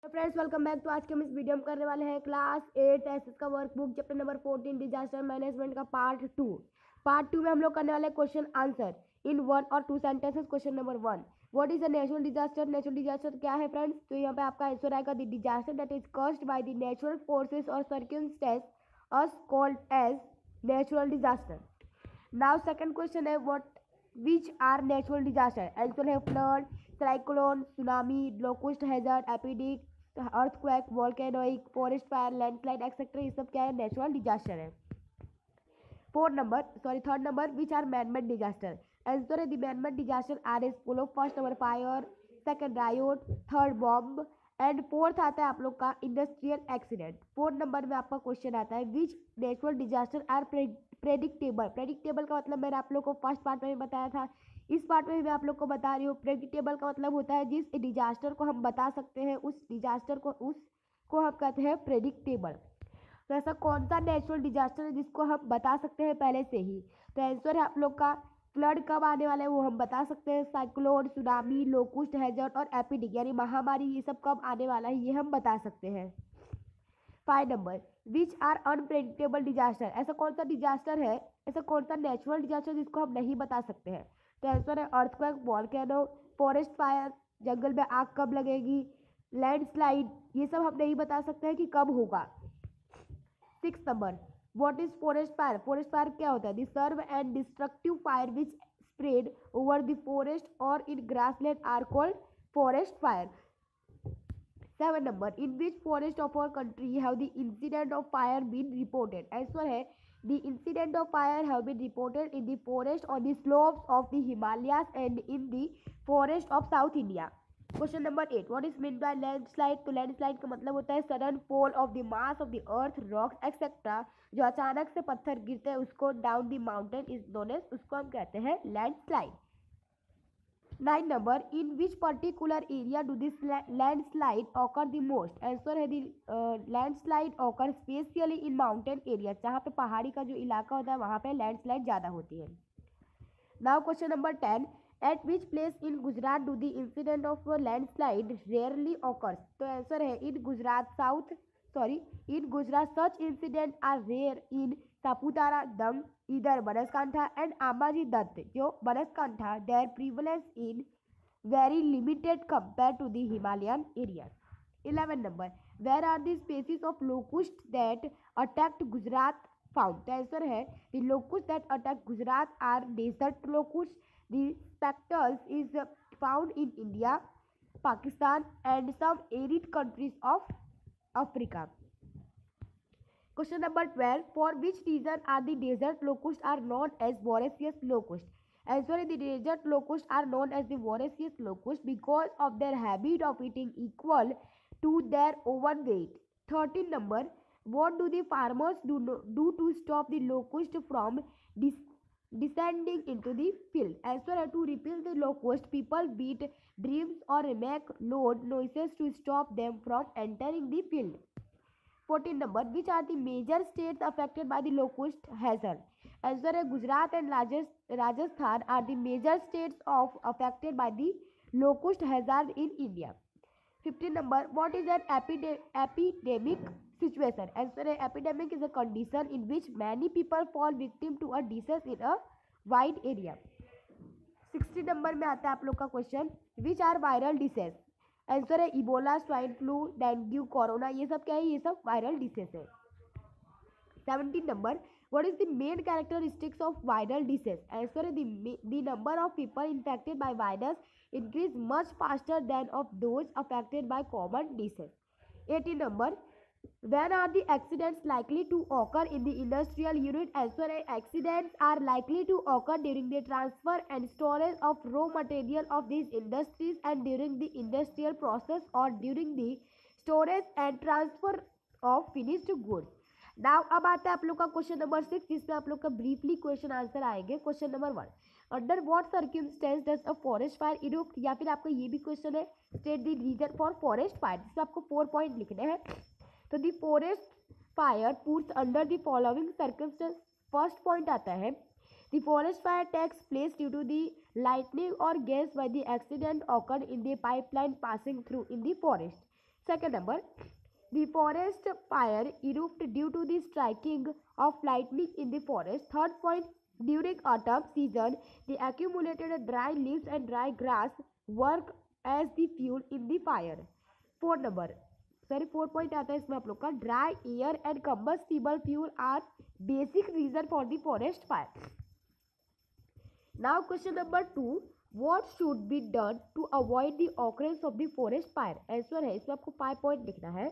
Friends welcome back. तो आज के हम इस वीडियो में करने वाले हैं क्लास 8 एसएस का workbook chapter number 14 disaster management का पार्ट 2 में हम लोग करने वाले क्वेश्चन आंसर इन 1 और 2 sentences. Question number 1, what is a natural disaster. Natural disaster क्या है फ्रेंड्स? तो यहाँ पे आपका आंसर आएगा the disaster that is caused by the natural forces और circumstances as called as natural disaster. Now second question है what which are natural disaster. Answer है flood, cyclone, tsunami, locust hazard, epidemic, earthquake, volcanic, forest fire, landslide etcetera. ये सब क्या है? Natural disaster है। Third number which are manmade disaster. Answer है the manmade disaster are as follow. First number fire, second riot, third bomb and fourth आता है आप लोग का इंडस्ट्रियल एक्सीडेंट। फोर्थ नंबर में आपका क्वेश्चन आता है which natural disaster are predictable. Predictable का मतलब मैंने आप लोग को फर्स्ट पार्ट में बताया था, इस पार्ट में भी मैं आप लोग को बता रही हूँ। प्रेडिक्टेबल का मतलब होता है जिस डिजास्टर को हम बता सकते हैं उस डिजास्टर को उसको हम कहते हैं प्रेडिक्टेबल। तो ऐसा कौन सा नेचुरल डिजास्टर है जिसको हम बता सकते हैं पहले से ही? तो आंसर है आप लोग का फ्लड कब आने वाला है वो हम बता सकते हैं। साइक्लोन, सुनामी, लोकुस्ट हैजर्ड और एपिडेमिक यानी महामारी, ये सब कब आने वाला है ये हम बता सकते हैं। 5 number which are unpredictable disaster. ऐसा कौन सा डिजास्टर है, ऐसा कौन सा नेचुरल डिजास्टर जिसको हम नहीं बता सकते हैं? तो आंसर है अर्थक्वेक, वोल्केनो, फॉरेस्ट फायर, जंगल में आग कब लगेगी, लैंडस्लाइड, ये सब हम नहीं बता सकते हैं कि कब होगा। 6 number what is forest fire. Forest fire क्या होता है? The severe and destructive fire which spread over the forest और in grassland are called forest fire. 7 number in which forest of our country have the incident of fire been reported? Answer है the incident of fire have been reported in the forest on the slopes of the Himalayas and in the forest of South India. Question number 8, what is mean by landslide. तो landslide का मतलब होता है sudden fall of the mass of the earth, rocks etcetera. जो अचानक से पत्थर गिरते हैं उसको down the mountain is known as, उसको हम कहते हैं landslide. 9 number in which particular area do this landslide occur the most? Answer है the landslide occur specially in mountain areas। जहाँ पे पहाड़ी का जो इलाका होता है वहाँ पे लैंडस्लाइड ज़्यादा होती है। Now question number 10, at which place in Gujarat do the incident of a landslide rarely occurs? तो आंसर है in Gujarat such incidents are rare in Saputara, दंग, इधर बनासकांठा एंड आंबाजी दत्त जो Banaskantha, their prevalence in very limited compared to the Himalayan areas. 11 number where are the species of locust that attacked Gujarat found? The answer है the locust that attack Gujarat are desert locust. The spectres is found in India, Pakistan and some arid countries of Africa. Question number 12, for which reason are the desert locusts are known as voracious locusts? Answer, the desert locusts are known as the voracious locusts because of their habit of eating equal to their overweight. 13 number, what do the farmers do to stop the locust from descending into the field? Answer, to repel the locust, people beat drums or make loud noises to stop them from entering the field. 14 number, which are the major states affected by the locust hazard? Answer है Gujarat and Rajasthan are the major states affected by the locust hazard in India. 15 number, what is an epidemic situation? Answer है epidemic is a condition in which many people fall victim to a disease in a wide area. 60 number में आता है आप लोग का question which are viral disease. Answer है Ebola, swine flu, dengue, corona, ये सब क्या है? ये सब वायरल डिसीज है। 17 number, what is the main characteristics of viral disease? Answer है the number of people infected by virus increase much faster than of those affected by common disease. 18 number, when are the accidents likely to occur in the industrial unit? Answer है accidents are likely to occur during the transfer and storage of raw material of these industries and during the industrial process or during the storage and transfer of finished goods. Now अब आता है आप लोग का question number 6 जिसमें आप लोग का ब्रीफली क्वेश्चन आंसर आएंगे। Question number 1, under what circumstance does a forest fire erupt. या फिर आपका ये भी क्वेश्चन है state the reason for forest fire, जिसमें आपको 4 पॉइंट लिखने हैं। तो the forest fire puts under the following circumstance. First point आता है the forest fire takes place due to the lightning और gas by the accident occurred in the pipeline passing through in the forest. Second number, the forest fire erupted due to the striking of lightning in the forest. Third point, during autumn season, the accumulated dry leaves and dry grass work as the fuel in the fire. Fourth number, sorry 4 point आता है इसमें आप लोग का, dry air and combustible fuel are basic reason for the forest fire. Now question number 2, what should be done to avoid the occurrence of the forest fire? Answer है इसमें आपको 5 point लिखना है.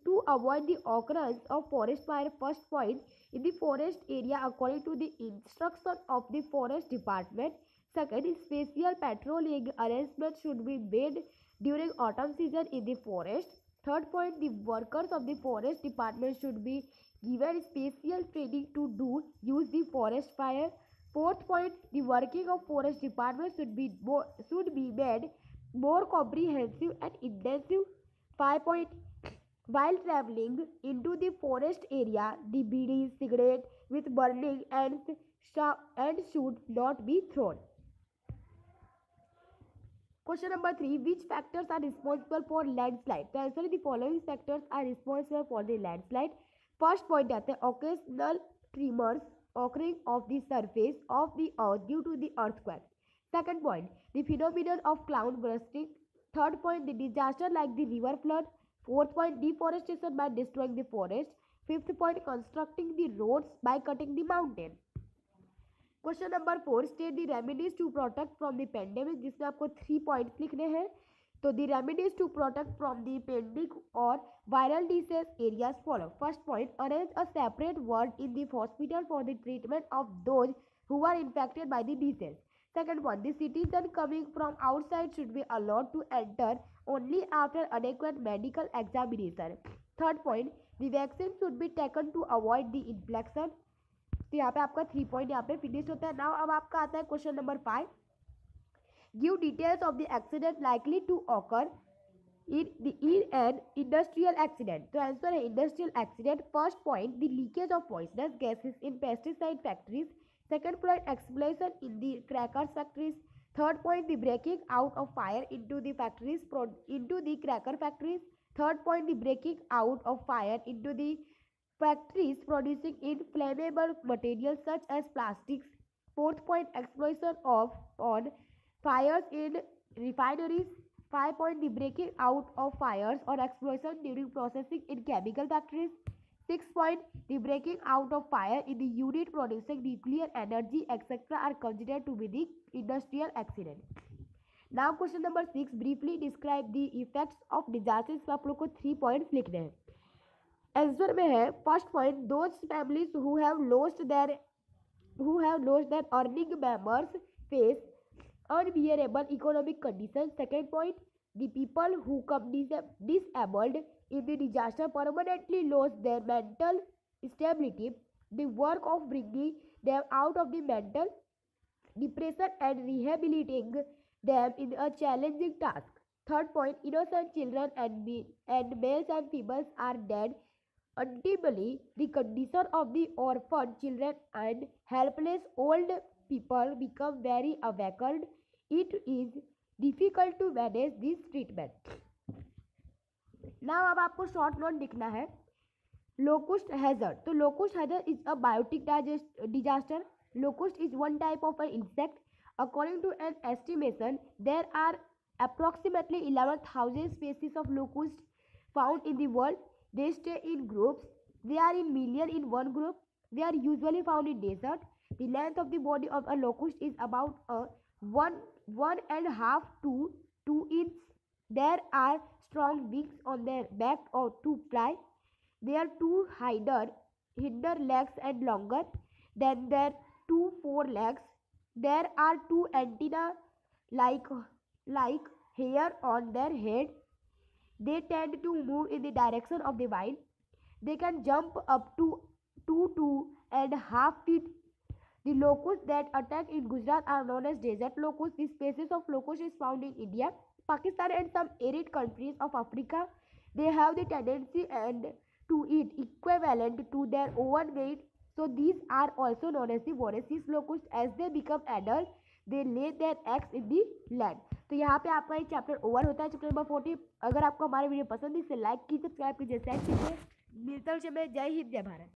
To avoid the occurrence of forest fire, first point, in the forest area according to the instruction of the forest department. Second, special patrolling arrangements should be made during autumn season in the forest. Third point, the workers of the forest department should be given special training to use the forest fire. Fourth point, the working of forest department should be made more comprehensive and intensive. 5 point, while traveling into the forest area, the bidi cigarette with burning ends should not be thrown. Question number 3, which factors are responsible for landslide? The answer is the following factors are responsible for the landslide. First point आता है occasional tremors occurring of the surface of the earth due to the earthquake. Second point, the phenomenon of cloud bursting. Third point, the disaster like the river flood. Fourth point, deforestation by destroying the forest. Fifth point, constructing the roads by cutting the mountain. Question number 4, state the remedies to protect from the pandemic, जिसमें आपको 3 points लिखने हैं. तो the remedies to protect from the pandemic और viral disease areas follow. First point, arrange a separate ward in the hospital for the treatment of those who are infected by the disease. Second one, the citizen coming from outside should be allowed to enter only after adequate medical examination. Third point, the vaccine should be taken to avoid the infection. तो यहाँ पे आपका 3 point यहाँ पे finish होता है. Now अब आपका आता है question number 5, give details of the accident likely to occur in an industrial accident. तो आंसर है industrial accident. First point, the leakage of poisonous gases in pesticide factories. Second point, explosion in the crackers factories. Third point, the breaking out of fire into the cracker factories. Third point, the breaking out of fire into the factories producing inflammable materials such as plastics. Fourth point, explosion on fires in refineries. 5 point, the breaking out of fires or explosion during processing in chemical factories. 6 point, the breaking out of fire in the unit producing nuclear energy etc. are considered to be the industrial accident. Now question number 6, briefly describe the effects of disasters. में आप लोग को 3 points लिखने हैं. Answer में है first point, those families who have lost their earning members face unbearable economic conditions. Second point, the people who come disabled in the disaster permanently lose their mental stability. The work of bringing them out of the mental depression and rehabilitating them is a challenging task. Third point, innocent children and males and females are dead. Ultimately, the condition of the orphan children and helpless old people become very awakened. It is difficult to manage this treatment. Now अब आपको short note लिखना है. Locust hazard. तो locust hazard is a biotic disaster. Locust is one type of an insect. According to an estimation, there are approximately 11,000 species of locusts found in the world. They stay in groups. They are in millions in one group. They are usually found in desert. The length of the body of a locust is about 1.5 to 2 inches. There are strong wings on their back or to fly. Their two hinder legs and longer than their 2 forelegs. There are 2 antennae like hair on their head. They tend to move in the direction of the wind. They can jump up to 2.5 feet. The locusts that attack in Gujarat are known as desert locusts. This species of locust is found in India, Pakistan and some arid countries of Africa. They have the tendency to eat equivalent to their own weight. So these are also known as the voracious locusts. As they become adult, they lay their eggs in the land. तो यहाँ पे आपका ये chapter over होता है, chapter number 40। अगर आपको हमारे वीडियो पसंद है इसे लाइक कीजिए, सब्सक्राइब कीजिए, शेयर कीजिए। मिलता हूँ मैं। जय हिंद, जय भारत।